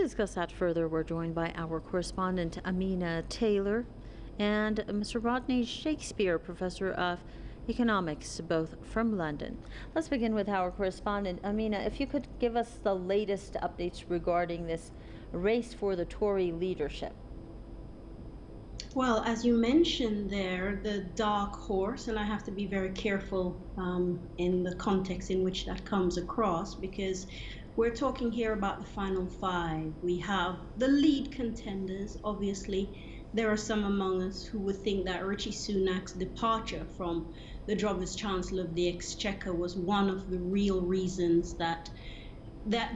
discuss that further, we're joined by our correspondent Amina Taylor and Mr. Rodney Shakespeare, Professor of Economics, both from London. Let's begin with our correspondent. Amina, if you could give us the latest updates regarding this race for the Tory leadership. Well, as you mentioned there, the dark horse, and I have to be very careful in the context in which that comes across, because we're talking here about the final five. We have the lead contenders. Obviously, there are some among us who would think that Rishi Sunak's departure from the job as Chancellor of the Exchequer was one of the real reasons that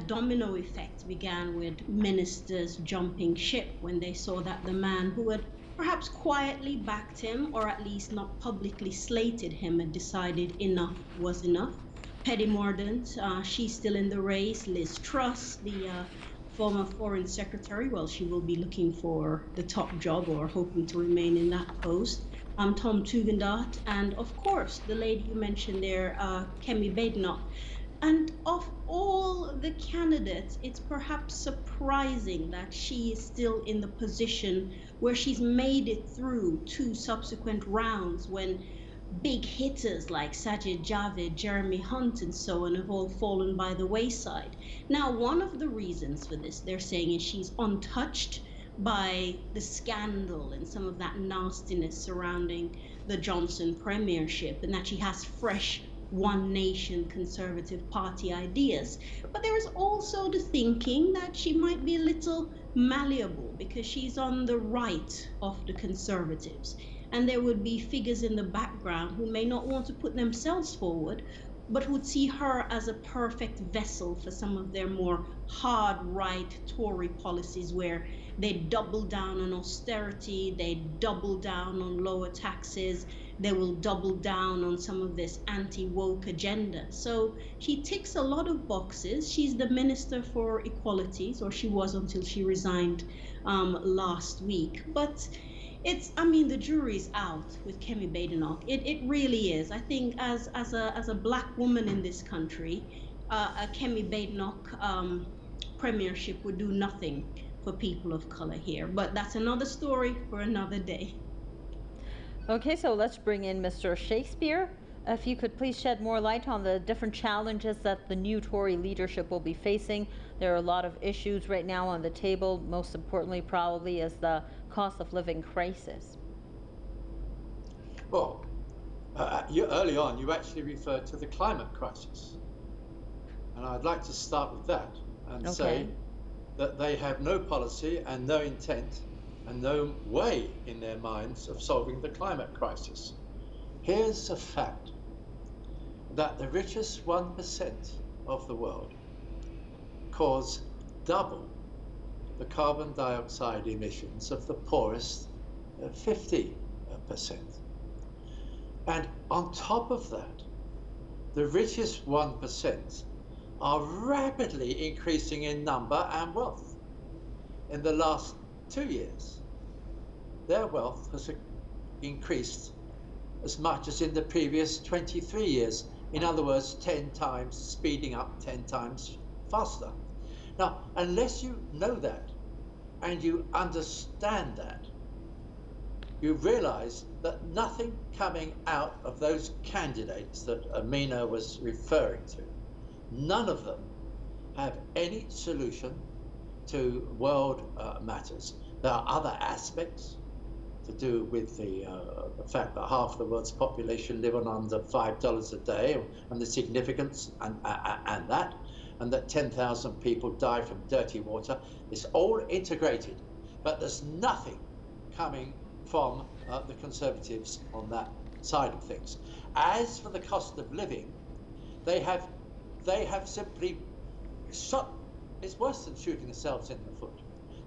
domino effect began, with ministers jumping ship when they saw that the man who had perhaps quietly backed him, or at least not publicly slated him, had decided enough was enough. Penny Mordaunt, she's still in the race. Liz Truss, the former Foreign Secretary, well, she will be looking for the top job or hoping to remain in that post. Tom Tugendhat, and of course, the lady you mentioned there, Kemi Badenoch. And of all the candidates, it's perhaps surprising that she is still in the position where she's made it through two subsequent rounds, when big hitters like Sajid Javid, Jeremy Hunt, and so on have all fallen by the wayside. Now, one of the reasons for this, they're saying, is she's untouched by the scandal and some of that nastiness surrounding the Johnson premiership, and that she has fresh One Nation Conservative Party ideas. But there is also the thinking that she might be a little malleable because she's on the right of the Conservatives, and there would be figures in the background who may not want to put themselves forward, but would see her as a perfect vessel for some of their more hard right Tory policies, where they double down on austerity, they double down on lower taxes, they will double down on some of this anti-woke agenda. So she ticks a lot of boxes. She's the Minister for Equalities, or she was until she resigned last week. But the jury's out with Kemi Badenoch. It really is. I think as a black woman in this country, a Kemi Badenoch premiership would do nothing for people of color here. But that's another story for another day. Okay, so let's bring in Mr. Shakespeare. If you could please shed more light on the different challenges that the new Tory leadership will be facing. There are a lot of issues right now on the table. Most importantly, probably, is the cost of living crisis. Well, early on, you actually referred to the climate crisis. And I'd like to start with that and say that they have no policy and no intent and no way in their minds of solving the climate crisis. Here's a fact, that the richest 1% of the world cause double the carbon dioxide emissions of the poorest 50%. And on top of that, the richest 1% are rapidly increasing in number and wealth. In the last 2 years, their wealth has increased as much as in the previous 23 years. In other words, 10 times, speeding up 10 times faster. Now, unless you know that and you understand that, you realize that nothing coming out of those candidates that Amina was referring to, none of them have any solution to world matters. There are other aspects to do with the fact that half the world's population live on under $5 a day, and the significance and that 10,000 people die from dirty water. It's all integrated, but there's nothing coming from the Conservatives on that side of things. As for the cost of living, they have simply shot. It's worse than shooting themselves in the foot.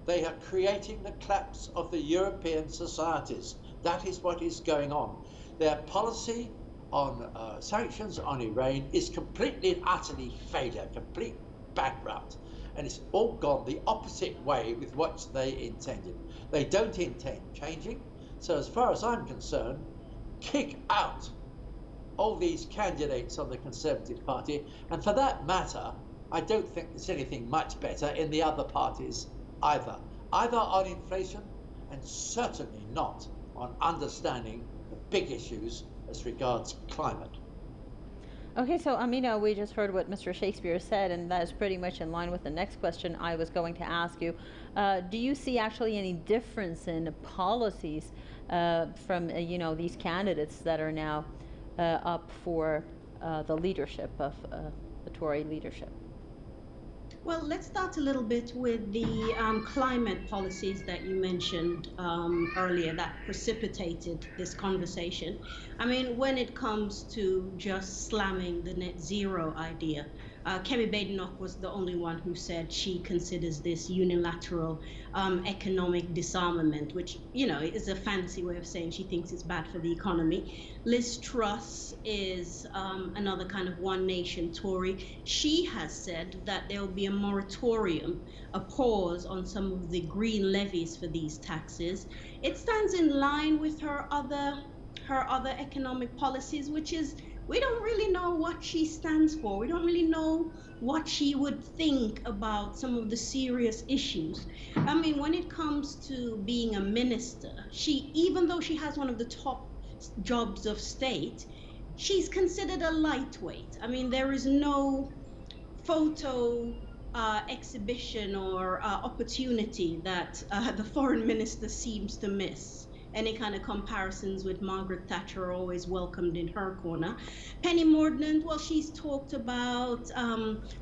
They are creating the collapse of the European societies. That is what is going on. Their policy on sanctions on Iran is completely and utterly failure, complete bankrupt. And it's all gone the opposite way with what they intended. They don't intend changing. So as far as I'm concerned, kick out all these candidates on the Conservative Party. And for that matter, I don't think there's anything much better in the other parties either. Either on inflation and certainly not on understanding the big issues as regards climate. Okay, so Amina, we just heard what Mr. Shakespeare said, and that is pretty much in line with the next question I was going to ask you. Do you see actually any difference in policies from these candidates that are now up for the leadership of the Tory leadership? Well, let's start a little bit with the climate policies that you mentioned earlier that precipitated this conversation. I mean, when it comes to just slamming the net zero idea, Kemi Badenoch was the only one who said she considers this unilateral economic disarmament, which, is a fancy way of saying she thinks it's bad for the economy. Liz Truss is another kind of one nation Tory. She has said that there will be a moratorium, a pause on some of the green levies for these taxes. It stands in line with her other economic policies, which is we don't really know what she stands for. We don't really know what she would think about some of the serious issues. I mean, when it comes to being a minister, even though she has one of the top jobs of state, she's considered a lightweight. I mean, there is no photo exhibition or opportunity that the foreign minister seems to miss. Any kind of comparisons with Margaret Thatcher are always welcomed in her corner. Penny Mordaunt, well, she's talked about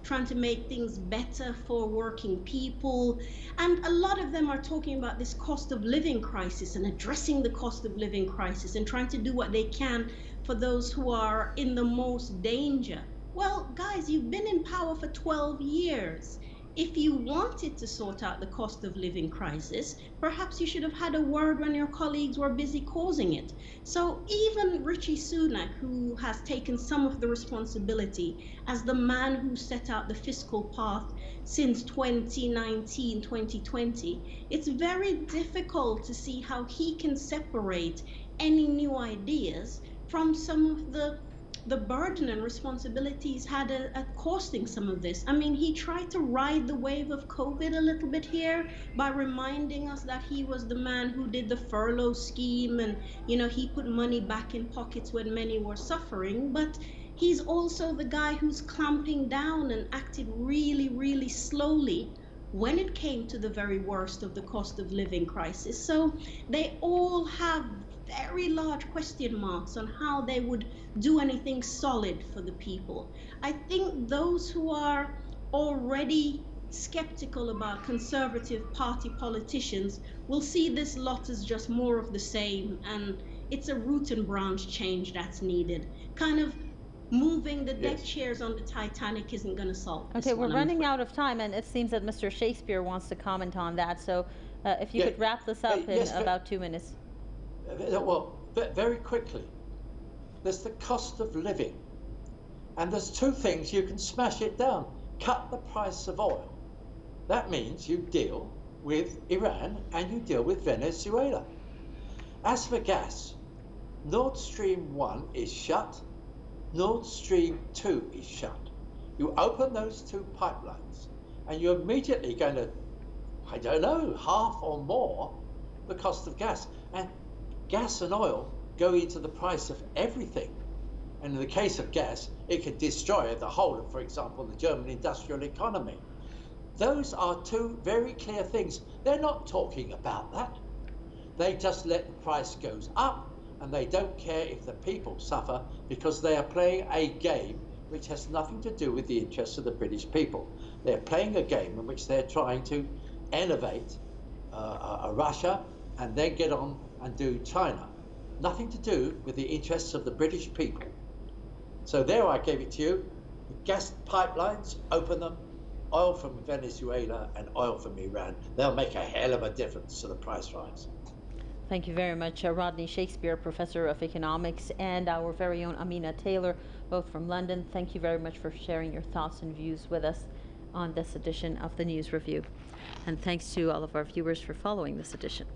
trying to make things better for working people. And a lot of them are talking about this cost of living crisis and addressing the cost of living crisis and trying to do what they can for those who are in the most danger. Well, guys, you've been in power for 12 years. If you wanted to sort out the cost of living crisis, perhaps you should have had a word when your colleagues were busy causing it. So even Rishi Sunak, who has taken some of the responsibility as the man who set out the fiscal path since 2019, 2020, it's very difficult to see how he can separate any new ideas from some of the burden and responsibilities had at costing some of this. I mean, he tried to ride the wave of COVID a little bit here by reminding us that he was the man who did the furlough scheme and, he put money back in pockets when many were suffering. But he's also the guy who's clamping down and acted really, really slowly when it came to the very worst of the cost of living crisis. So they all have very large question marks on how they would do anything solid for the people. I think those who are already skeptical about Conservative Party politicians will see this lot as just more of the same, and it's a root and branch change that's needed. Kind of moving the deck chairs on the Titanic isn't going to solve this. Okay, we're running out of time, and it seems that Mr. Shakespeare wants to comment on that. So if you could wrap this up in about 2 minutes. Well, very quickly, there's the cost of living. And there's two things you can smash it down. Cut the price of oil. That means you deal with Iran and you deal with Venezuela. As for gas, Nord Stream 1 is shut. Nord Stream 2 is shut. You open those two pipelines and you're immediately going to, I don't know, half or more the cost of gas. And gas and oil go into the price of everything. And in the case of gas, it could destroy the whole of, for example, the German industrial economy. Those are two very clear things. They're not talking about that. They just let the price goes up and they don't care if the people suffer because they are playing a game which has nothing to do with the interests of the British people. They're playing a game in which they're trying to elevate Russia and then get on and do China. Nothing to do with the interests of the British people. So there I gave it to you. The gas pipelines, open them. Oil from Venezuela and oil from Iran. They'll make a hell of a difference to the price rise. Thank you very much, Rodney Shakespeare, Professor of Economics, and our very own Amina Taylor, both from London. Thank you very much for sharing your thoughts and views with us on this edition of the News Review. And thanks to all of our viewers for following this edition.